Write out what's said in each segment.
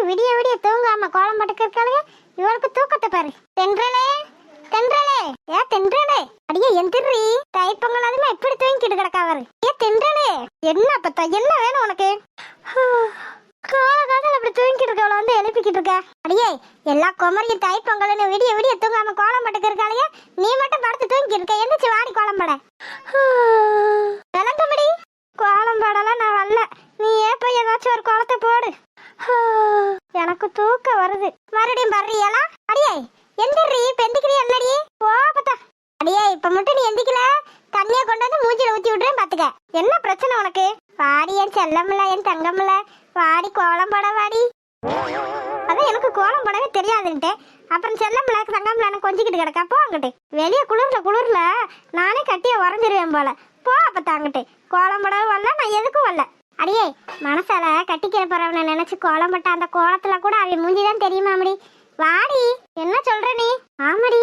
விடிய விடிய தூங்காம கோலம் போட்டுக்க இருக்காளுங்க. இவளுக்கு தூக்கத்தை பாரு. தென்றலே தென்றலே ஏ தென்றலே அடியே எந்திரி. தைப்பொங்கல் அதுமா இப்படி தூங்கிட்டு கிடக்காவரு. ஏ தென்றலே என்ன பத்தா என்ன வேணும் உனக்கு? காலகாலத்துல அப்படி தூங்கிட்டு இருக்கவள வந்து எழுப்பிக்கிட்டு இருக்க. அடியே எல்லா குமரியும் தைப்பொங்கல்னு விடிய விடிய தூங்காம கோலம் போட்டுக்க இருக்காளுங்க. நீ மட்டும் படுத்து தூங்கி இருக்க. எந்திரிச்சு வாடி கோலம் போட. விளங்கும்படி கோலம் போடலாம் நான் வரல. நீ ஏப்ப ஏதாச்சும் ஒரு கோலத்தை போடு. எனக்கு தூக்கம் வருது. மறுபடியும் வர்றியாலா? அடியே எந்திரி. பெந்திக்கிறீ என்னடி? போப்பத்தா. அடியே இப்ப மட்டும் நீ எந்திக்கல தண்ணிய கொண்டு வந்து மூஞ்சில ஊத்தி விடுறேன் பாத்துக்க. என்ன பிரச்சனை உனக்கு? வாடி என் செல்லமில்ல என் தங்கமில்ல வாடி கோலம் போட வாடி. அதான் எனக்கு கோலம் போடவே தெரியாதுன்ட்டு அப்புறம் செல்லமில்ல தங்கமில்ல கொஞ்சிக்கிட்டு கிடக்கா. போ அங்கிட்டு. வெளியே குளிர்ல நானே கட்டிய உறைஞ்சிருவேன் போல. போ அப்பத்தா அங்கிட்டு. கோலம் போடவும் வரல நான் எதுக்கும் வரல. அடியே மனசால கட்டிக்கிற போறவனை நினைச்சு கோலம் போட்ட அந்த கோலத்துல கூட அவன் மூஞ்சிதான் தெரியுமாமடி. வாடி. என்ன சொல்ற நீ? ஆமாடி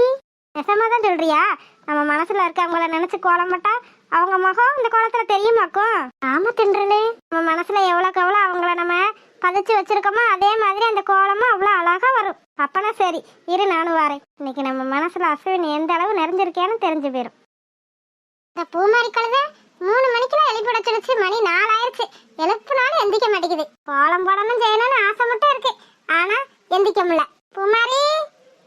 நெசமாதான் சொல்றியா? நம்ம மனசுல இருக்கவங்கள நினைச்சு கோலம் போட்டா அவங்க முகம் இந்த கோலத்துல தெரியுமாக்கும். ஆமா தென்றலே நம்ம மனசுல எவ்வளவுக்கு எவ்வளவு அவங்கள நம்ம பதிச்சு வச்சிருக்கோமோ அதே மாதிரி அந்த கோலமும் அவ்வளவு அழகா வரும். அப்பனா சரி இரு நானும் வரேன். இன்னைக்கு நம்ம மனசுல அசுவின் எந்த அளவு நிறைஞ்சிருக்கேன்னு தெரிஞ்சு போயிரும். இந்த பூமாரி கழுத 3 மணிக்கெல்லாம் எழுப்பி வச்சிருச்சு. மணி 4 ஆயிடுச்சு. எழுப்புனாலும் எந்திக்க மாட்டேங்குது. கோலம் போடணும் செய்யணும்னு ஆசை மட்டும் இருக்கு. ஆனா எந்திக்க முடியல. பூமாரி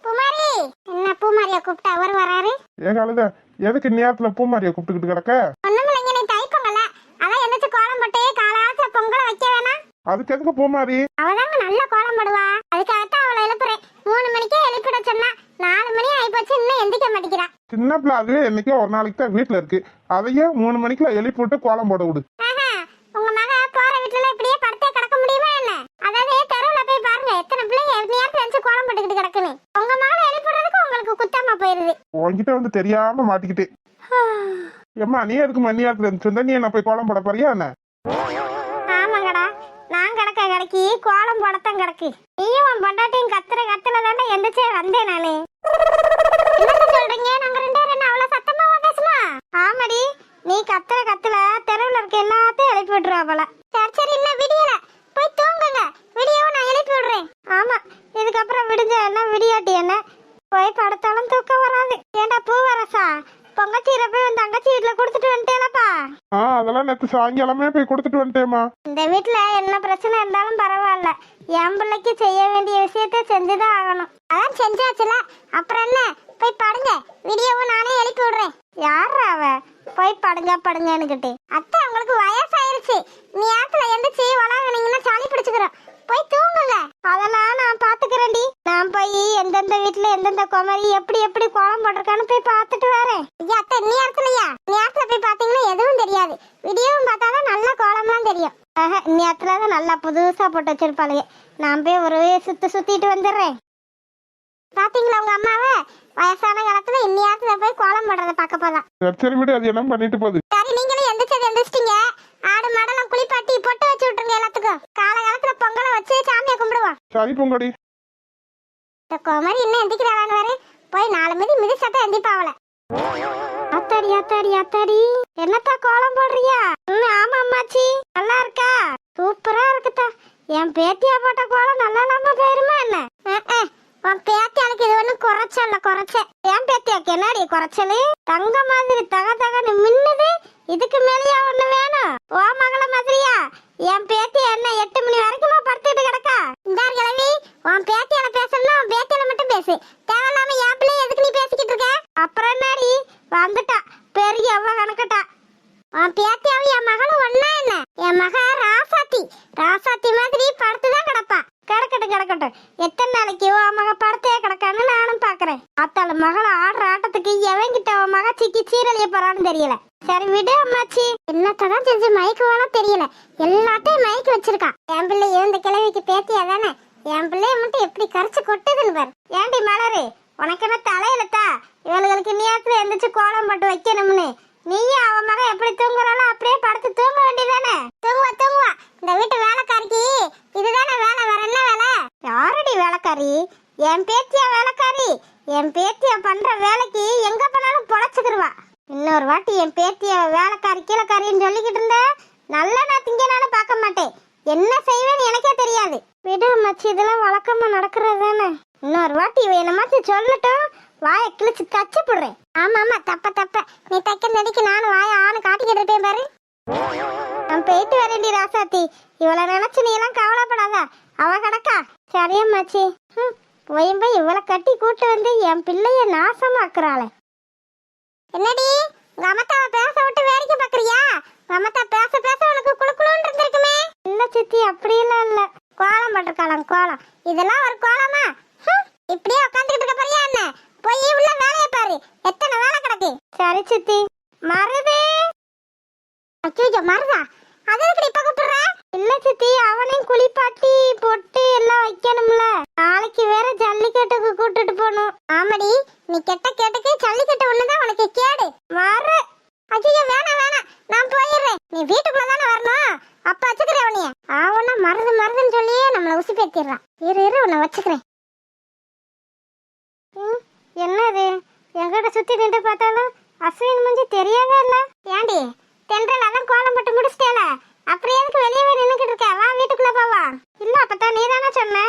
பூமாரி என்ன பூமாரியா கூப்பிட்டா அவர் வராரு? ஏன் கழுத எதுக்கு நேரத்துல பூமாரியா கூப்பிட்டுக்கிட்டு கிடக்க? ஒண்ணுமில்லைங்க நீ தைப்பொங்கல அதான் எந்திரிச்சு கோலம் போட்டே காலாத்துல பொங்கலை வைக்க வேணாம். அதுக்கு எதுக்கு பூமாரி? அவதாங்க நல்ல கோலம் போடுவா. அதுக்காகத்தான் அவளை எழுப்புறேன். 3 மணிக்கே எழுப்பிட சொன்னா 4 மணி ஆயிப்போச்சு இன்னும் எந்திக்க மாட்டேங்கிறா. சின்ன பிள்ளை அதுவே என்னைக்கோ ஒரு நாளைக்கு தான் வீட்டுல இருக்கு. அதையே 3 மணிக்குள்ள எழுப்பி விட்டு கோலம் போட விடு. உங்க மக போற வீட்டுல இப்படியே படுத்தே கிடக்க முடியுமா என்ன? அதாவது தெருவுல போய் பாருங்க எத்தனை பிள்ளைங்க நேரத்துல வச்சு கோலம் போட்டுக்கிட்டு கிடக்குன்னு. உங்க மகளை எழுப்பிடுறதுக்கு உங்களுக்கு குத்தாம போயிருது. உன்கிட்ட வந்து தெரியாம மாட்டிக்கிட்டே. ஏம்மா நீ எதுக்கு மணி நேரத்துல இருந்துச்சு நீ என்ன போய் கோலம் போட போறியா என்ன? ஆமாங்கடா நான் கிடக்க கிடக்கி கோலம் போடத்தான் கிடக்கு. நீயும் உன் பொண்டாட்டியும் கத்துல தானே எந்திரிச்சே வந்தேன் நானு. என்ன சொல்றீங்க? நாங்க 2 பேரும் என்ன அவ்வளவு சத்தமாவா பேசணும்? ஆமாடி நீ கத்துல தெருவுல இருக்க எல்லாத்தையும் எழுப்பி விட்டுருவா போல. சரி இன்னும் விடியல போய் தூங்குங்க. விடியவும் நான் எழுப்பி விடுறேன். ஆமா இதுக்கப்புறம் விடிஞ்ச என்ன விடியாட்டி என்ன போய் படுத்தாலும் தூக்கம் வராது. ஏண்டா பூவரசா பொங்கச்சீரை போய் உன் தங்கச்சி வீட்டுல கொடுத்துட்டு வந்துட்டேலப்பா? அதெல்லாம் நேற்று சாயங்காலமே போய் கொடுத்துட்டு வந்துட்டேமா. இந்த வீட்டுல என்ன பிரச்சனை இருந்தாலும் பரவாயில்ல. என் பிள்ளைக்கு செய்ய வேண்டிய விஷயத்த செஞ்சுதான் ஆகணும். அதான் செஞ்சாச்சுல அப்புறம் என்ன? போய் படுங்க. விடியவும் நானே எழுப்பி விடுறேன். யாரா அவ போய் படுங்கன்னு கிட்டே? அத்தை உங்களுக்கு வயசாயிருச்சு. நீ ஆத்துல எந்திரிச்சு வளாங்கனீங்கன்னா சளி பிடிச்சுக்கிறோம். போய் தூங்குங்க. அதெல்லாம் நான் பாத்துக்கிறேன்டி. நான் போய் எந்தெந்த வீட்டுல எந்தெந்த குமரி எப்படி எப்படி கோலம் போட்டிருக்கான்னு போய் பாத்துட்டு வரேன். ஐயா அத்தை நேரத்துல போய் பாத்தீங்கன்னா எதுவும் தெரியாது. விடியவும் பார்த்தாதான் நல்ல கோலம்லாம் தெரியும். நேரத்துலதான் நல்லா புதுசா போட்டு வச்சிருப்பாளுங்க. நான் போய் ஒரு சுத்திட்டு வந்துடுறேன். பாத்தீங்களா உங்க அம்மாவை வயசான காலத்துல இன்னியாத்துல போய் கோலம் போடுறத பாக்க போதான். சரி விடு அது என்ன பண்ணிட்டு போகுது. சரி நீங்களும் எந்திரிச்சிட்டீங்க. ஆடு மாடெல்லாம் குளிப்பாட்டி பொட்டு வச்சு விட்டுருங்க எல்லாத்துக்கும். காலகாலத்துல பொங்கலை வச்சு சாமியை கும்பிடுவோம். சரி பொங்கடி. இந்த குமரி இன்னும் எந்திக்கிறாளான்னு வேற போய் 4 மிதிச்சாத்தான் எந்திப்பாவல. அத்தாடி என்னத்தா கோலம் போடுறியா? ஆமா அம்மாச்சி நல்லா இருக்கா? சூப்பரா இருக்குதா. என் பேத்தியா போட்ட கோலம் நல்லா இல்லாம போயிருமா என்ன? உன் பேத்தியாளுக்கு இது ஒண்ணு குறைச்ச. என் பேத்தியாக்கு என்னடி குறைச்சலு? தங்க மாதிரி தகன்னு மின்னுது. இதுக்கு மேலேயா ஒண்ணு வேணும்? ஓ மகள மாதிரியா? என் பேத்தி என்ன 8 மணி வரைக்குமா படுத்துட்டு கிடக்கா? இந்த கிழவி உன் பேத்தியால பேசணும்னா உன் பேத்தியால மட்டும் பேசு. தேவையில்லாம என் பிள்ளை எதுக்கு நீ பேசிக்கிட்டு இருக்க? அப்புறம் என்னடி வந்துட்டா பெரிய அவ்வளவு கணக்கட்டா. உன் பேத்தியாவும் என் மகளும் ஒன்னா என்ன? என் மக ராசாத்தி மாதிரி படுத்துதான் கிடப்பா. கிடக்கட்டும். எத்தனை நாளைக்கு உன் மக படுத்தே கிடக்கான்னு நானும் பாக்குறேன். அத்தால மகளை ஆடுற ஆட்டத்துக்கு எவங்கிட்ட உன் மக சிக்கி சீரழிய போறான்னு தெரியல. சரி விடு அம்மாச்சி. என்னத்தான் செஞ்சு மயக்கு வேணா தெரியல. எல்லாத்தையும் மயக்கி வச்சிருக்கா. என் பிள்ளை இந்த கிழவிக்கு பேத்தியா தானே? என் பிள்ளைய மட்டும் எப்படி கரைச்சு கொட்டுதுன்னு பாரு. ஏண்டி மலரு உனக்கு என்ன தலையிலத்தா? இவளுக்கு நேரத்துல எந்திரிச்சு கோலம் போட்டு வைக்கணும்னு நீயும் அவன் மகன் எப்படி தூங்குறாளோ அப்படியே படுத்து தூங்க வேண்டியதானே? தூங்குவா. இந்த வீட்டு வேலைக்காரிக்கு இதுதானே வேலை. வேற என்ன வேலை? யாரடி வேலைக்காரி? என் பேத்தியா வேலைக்காரி, என் பேத்தியா பண்ற வேலைக்கு எங்க போனாலும் பொழைச்சுக்கிருவா. இன்னொரு வாட்டி என் பேத்திய வேலைக்காரி கீழக்காரின்னு சொல்லிக்கிட்டு இருந்த நல்லா நான் திங்கனாலும் பார்க்க மாட்டேன். என்ன செய்வேன்னு எனக்கே தெரியாது. விடு மச்சி, இதெல்லாம் வழக்கமா நடக்கிறது தானே. இன்னொரு வாட்டி இவ என்னமாச்சு சொல்லட்டும், வாயை கிழிச்சு தச்சு போடுறேன். ஆமா ஆமா, தப்ப நீ தைக்க நடிக்கு நானும் வாயை ஆணு காட்டிக்கிட்டு இருப்பேன் பாரு. நான் போயிட்டு வரேன்டி ராசாத்தி. இவளை நினைச்சு நீ எல்லாம் கவலைப்படாத, அவ கிடக்கா. சரியா மச்சி. போய் இவளை கட்டி கூட்டு வந்து என் பிள்ளைய நாசமாக்குறாளே. என்னடி உங்க அம்மத்தாவை பேச விட்டு வேடிக்கை பாக்குறியா? உங்க அம்மத்தா பேச பேச உனக்கு குளுக்குளுன்னு இருந்திருக்குமே. இல்ல சித்தி, அப்படியெல்லாம் இல்ல. கோலம் போட்டிருக்காளாம் கோலம். இதெல்லாம் ஒரு கோலமா? இப்படியே உட்காந்துக்கிட்டு இருக்க போறியா என்ன? போய் உள்ள வேலையை பாரு, எத்தனை வேலை கிடக்கு. சரி சித்தி. மருது. அச்சோ மருதா, அது எப்படி இப்ப கூப்பிடுற? இல்ல சித்தி, அவனையும் குளிப்பாட்டி பொட்டு எல்லாம் வைக்கணும்ல. நாளைக்கு வேற ஜல்லிக்கட்டுக்கு கூட்டிட்டு போகணும். ஆமாடி, நீ கெட்ட கேட்டுக்கு ஜல்லிக்கட்டு ஒண்ணுதான் உனக்கு கேடு. மாறு. அச்சோ வேணாம், நான் போயிடுறேன். நீ வீட்டுக்குள்ள தானே வரணும். அப்ப வச்சுக்கிறேன் உன்னைய. அவனா மருதுன்னு சொல்லியே நம்மளை உசி பேத்திடுறான். இரு உன்னை வச்சுக்கிறேன். என்னது எங்கிட்ட சுத்தி நின்று பார்த்தாலும் அஸ்வின் மூஞ்சி தெரியவே இல்ல. ஏண்டி தென்றல் அதான் கோலம் போட்டு முடிச்சிட்டேல, அப்புறம் எதுக்கு வெளியவே நின்னுக்கிட்டு இருக்க? வா வீட்டுக்குள்ள போவா. இல்ல அப்பதான் நீ தானே சொன்ன,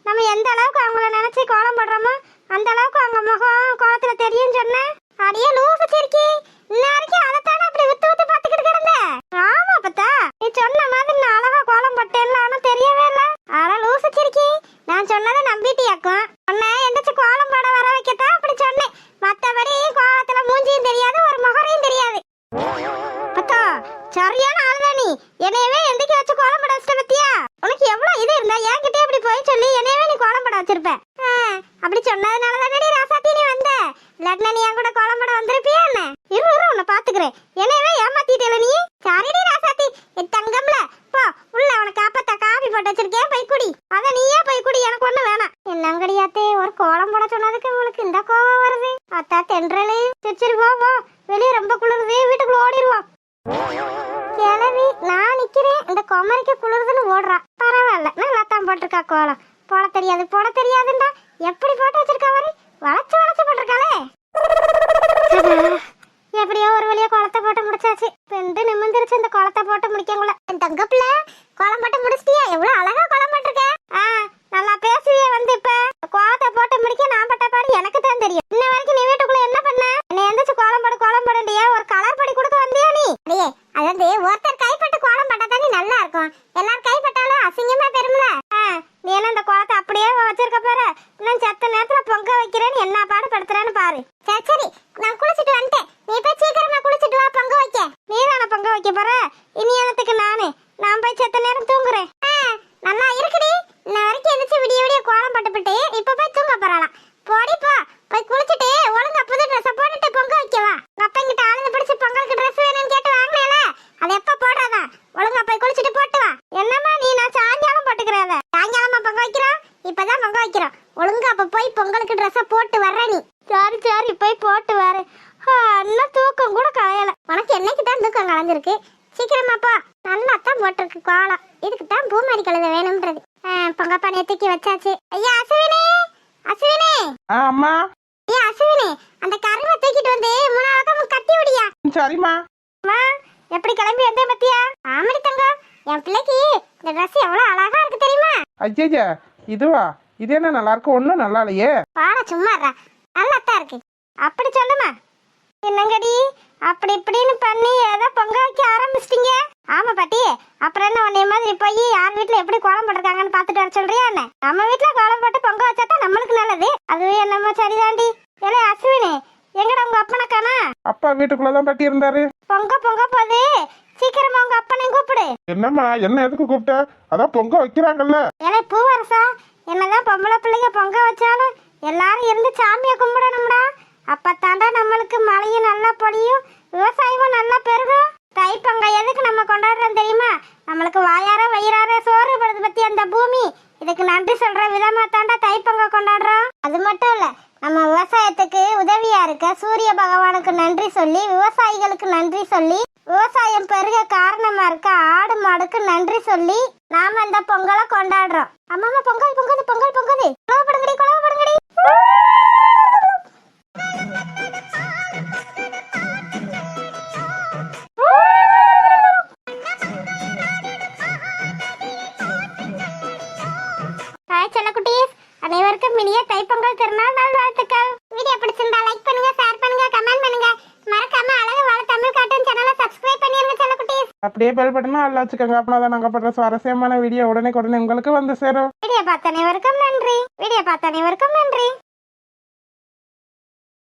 நம்ம எந்த அளவுக்கு அவங்கள நினைச்சு கோலம் போடுறோமோ அந்த அளவுக்கு அவங்க முகம் கோலத்துல தெரியும் சொன்ன. அடியே லூசு சிரிக்கி, இன்ன வரைக்கும் அதைத்தானே அப்படி வித்து பாத்துக்கிட்டு கிடந்த. ஆமா அப்பத்தா, நீ சொன்ன மாதிரி நான் அழகா கோலம் போட்டேன்ல, ஆனா தெரியவே இல்ல. ஆனா லூசு சிரிக்கி, நான் சொன்னதை நம்பிட்டியாக்கும். உன்னை எந்திரிச்சு கோலம் போட வர வைக்கத்தான் அப்படி சொன்னேன். மத்தபடி கோலத்துல மூஞ்சியும் தெரியாது, ஒரு முகரையும் தெரியாது. அப்பத்தா சரியான ஆள்தான் நீ. என்னையவே எந்திரிக்க வச்சு கோலம் போட வச்சிட்ட பத்தியா? உனக்கு எவ்வளவு இது இருந்தா என்கிட்ட இப்படி போய் சொல்லி என்னையவே நீ கோலம் போட வச்சிருப்ப. அப்படி சொன்னதுனாலதானே ராசாத்தி நீ வந்த. இல்லாட்டினா நீ என் கூட கோலம் போட வந்திருப்பியா என்ன? இரு உன்னை பாத்துக்கிறேன். என்னையவே ஏமாத்திட்டல நீ. சரிடி ராசாத்தி, என் தங்கம்ல. போ உள்ள, உனக்கு அப்பத்தா காபி போட்டு வச்சிருக்கேன், போய் குடி. அத நீயே போய் குடி, எனக்கு ஒண்ணு வேணாம். என்னங்கடியாத்தே, ஒரு கோலம் போட சொன்னதுக்கு உங்களுக்கு இந்த கோவம் வருது? அத்தா தென்றலே, சரி போ, வெளியே ரொம்ப குளிருது, வீட்டுக்குள்ள ஓடிடுவோம். கிளவி நான் நிக்கிறேன், இந்த கொமரிக்கு குளிருதுன்னு ஓடுறா. பரவாயில்ல, நல்லா தான் போட்டிருக்கா கோலம். போட தெரியாதுண்டா. எப்படி போட்டு வச்சிருக்கா மாதிரி வளைச்சு போட்டிருக்காளே. எப்படியோ ஒரு வழியா கோலத்தை போட்டு முடிச்சாச்சு. பெண்டு நிமிர்ந்துருச்சு இந்த கோலத்தை போட்டு முடிக்கங்குள்ள. என் தங்க பிள்ளை, கோலம் போட்டு முடிச்சிட்டியா? எவ்வளவு அழகா கோலம் போட்டிருக்க. நல்லா பேசுவிய வந்து. இப்ப கோலத்தை போட்டு முடிக்க நான் பட்ட பாடு எனக்கு தான் தெரியும். இன்ன வரைக்கும் நீ வீட்டுக்குள்ள என்ன பண்ண? என்ன எந்திரிச்சு கோலம் போடுண்டியா? ஒரு கலர் பொடி கொடுக்க வந்தியா நீ? அடியே, அதாவது ஒருத்தர் கைப்பட்டு கோலம் போட்டா தானே நல்லா இருக்கும். எல்லாரும் கைப்பட்டாலும் அசிங்கமா பெருமல. நீ என்ன இந்த கோலத்தை அப்படியே வச்சிருக்க பாரு. இன்னும் செத்த நேரத்துல பொங்க வைக்கிறேன்னு என்ன பாடு படுத்துறேன்னு பாரு. சரி நான் குளிச்சுட்டு வந்துட்டேன். நீ போய் சீக்கிரமா குளிச்சுட்டு வா பொங்க வைக்க. நீ தானே பொங்க வைக்க போற? இனி எனக்கு நான் போய் செத்த நேரம் தூங்குறேன். நல்லா இருக்குடி. இன்ன வரைக்கும் எந்திரிச்சு விடிய கோலம் போட்டுப்பிட்டு இப்ப போய் தூங்க போறாளாம். போடி போ, போய் குளிச்சுட்டு ஒழுங்கா புது ட்ரெஸ் போட்டுட்டு பொங்க வைக்கவா. அப்பங்கிட்ட ஆளுங்க பிடிச்சு பொங்கலுக்கு ட்ரெஸ் வேணும்னு கேட்டு வாங்கினேல, அது எப்ப போடுறதா? ஒழுங்கா போய் குளிச்சுட்டு போட்டு வா. என்னம்மா நீ, நான் சாயங்காலம் போட்டுக்கிறேன். சாயங்காலமா பொங்க வைக்கிறோம், இப்பதான் பொங்க வைக்கிறோம். ஒழுங்கா அப்ப போய் பொங்கலுக்கு ட்ரெஸ் போட்டு வர்ற நீ. சரி போய் போட்டு வர. இன்னும் தூக்கம் கூட கலையல. உனக்கு என்னைக்கு தான் தூக்கம் கலைஞ்சிருக்கு? சீக்கிரமா போ. நல்லா தான் போட்டிருக்கு கோலம். இதுக்கு தான் பூமாரி கழுத வேணும்ன்றது. பொங்கப்பானையை தூக்கி வச்சாச்சு. ஐயா அசுவினே, அம்மா. ஐயா அசுவினே, அந்த கருவை தூக்கிட்டு வந்து மூணாவது பக்கம் கட்டி விடியா. சரிம்மா. அம்மா எப்படி கிளம்பி வந்தே பத்தியா? ஆமாடி தங்கம், என் பிள்ளைக்கு இந்த ட்ரெஸ் எவ்வளவு அழகா இருக்கு தெரியுமா? ஐயா இதுவா? இது என்ன நல்லா இருக்கு? ஒன்னும் நல்லா இல்லையே. பாட சும்மா நல்லா தான் இருக்கு. அப்படி சொல்லுமா. என்னங்கடி அப்படி இப்படின்னு பண்ணி ஏதோ பொங்க வைக்க ஆரம்பிச்சிட்டீங்க? ஆமா பாட்டி, அப்புறம் என்ன உன்னைய மாதிரி போய் யார் வீட்டுல எப்படி கோலம் போட்டிருக்காங்கன்னு பாத்துட்டு வர சொல்றியா என்ன? நம்ம வீட்டுல கோலம் போட்டு பொங்க வச்சாதான் நம்மளுக்கு நல்லது. அதுவே என்னமோ சரிதாண்டி. ஏலே அஸ்வினி, எங்கடா உங்க அப்பனக்கானா? அப்பா வீட்டுக்குள்ளதான் பாட்டி இருந்தாரு. பொங்க போது சீக்கிரமா உங்க அப்பனையும் கூப்பிடு. என்னம்மா, என்ன எதுக்கு கூப்பிட்ட? அதான் பொங்க வைக்கிறாங்கல்ல. ஏலே பூவரசா, என்னதான் பொம்பளை பிள்ளைங்க பொங்க வச்சாலும் எல்லாரும் இருந்து சாமியை கும்பிடணும்டா. அப்பத்தாண்டா நம்மளுக்கு மழையும் நல்லா பொழியும், விவசாயமும் நல்லா பெருகும். தைப்பொங்க எதுக்கு நம்ம கொண்டாடுறோம் தெரியுமா? நம்மளுக்கு வாயார வயிறார சோறு படுது பத்தி அந்த பூமி. இதுக்கு நன்றி சொல்ற விதமா தாண்டா தைப்பொங்க கொண்டாடுறோம். அது மட்டும் இல்ல, நம்ம விவசாயத்துக்கு உதவியா இருக்க சூரிய பகவானுக்கு நன்றி சொல்லி, விவசாயிகளுக்கு நன்றி சொல்லி, விவசாயம் பெருக காரணமா இருக்க ஆடு மாடுக்கு நன்றி சொல்லி நாம இந்த பொங்கலை கொண்டாடுறோம். அம்மா பொங்கல் பொங்கல் பொங்கல் பொங்கல். குழவப்படுங்கடி. குட்டீஸ், அனைவருக்கும் இனிய தைப்பொங்கல் திருநாள் நல்வாழ்த்துக்கள். வீடியோ பிடிச்சிருந்தா லைக் பண்ணுங்க, ஷேர் பண்ணுங்க, கமெண்ட் பண்ணுங்க. மறக்காம அழகு வாழ தமிழ் கார்ட்டூன் சேனலை சப்ஸ்கிரைப் பண்ணிருங்க செல்ல குட்டீஸ். அப்படியே பெல் பட்டனா அல்ல வச்சுக்கோங்க. அப்படின்னா நாங்க பண்ற சுவாரஸ்யமான வீடியோ உடனே உங்களுக்கு வந்து சேரும். வீடியோ பார்த்த அனைவருக்கும் நன்றி.